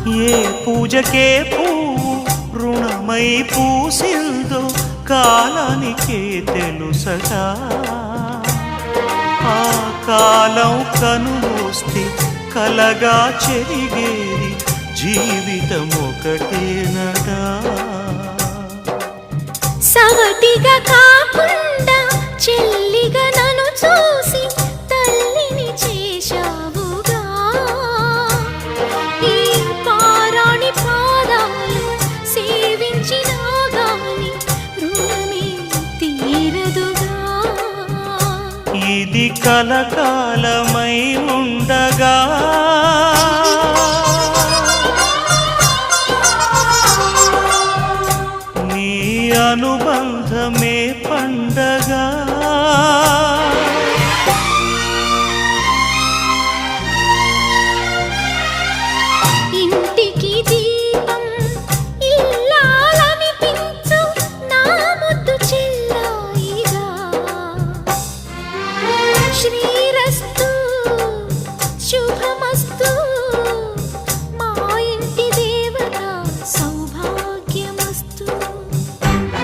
ఏ పూజకే పువ్వు రుణమై పూసిందో కాలానికే తెలుసగా. ఆ కాలం కనుమూస్తే కలగా చెరిగేది జీవితం ఒకటేనగా. సవటిగా కాకుండా చెల్లిగా నన్ను చూసి తల్లిని చేశావుగా. ఈ పారాణి పాదాలు సేవించినా గాని రుణమే తీరదుగా. ఇది కలకాలమై ఉండగా. నీ అనుబంధమే పండగా. ఇంటికి దీపం ఇల్లాలనిపించు నా ముద్దు చెల్లాయిగా. శ్రీ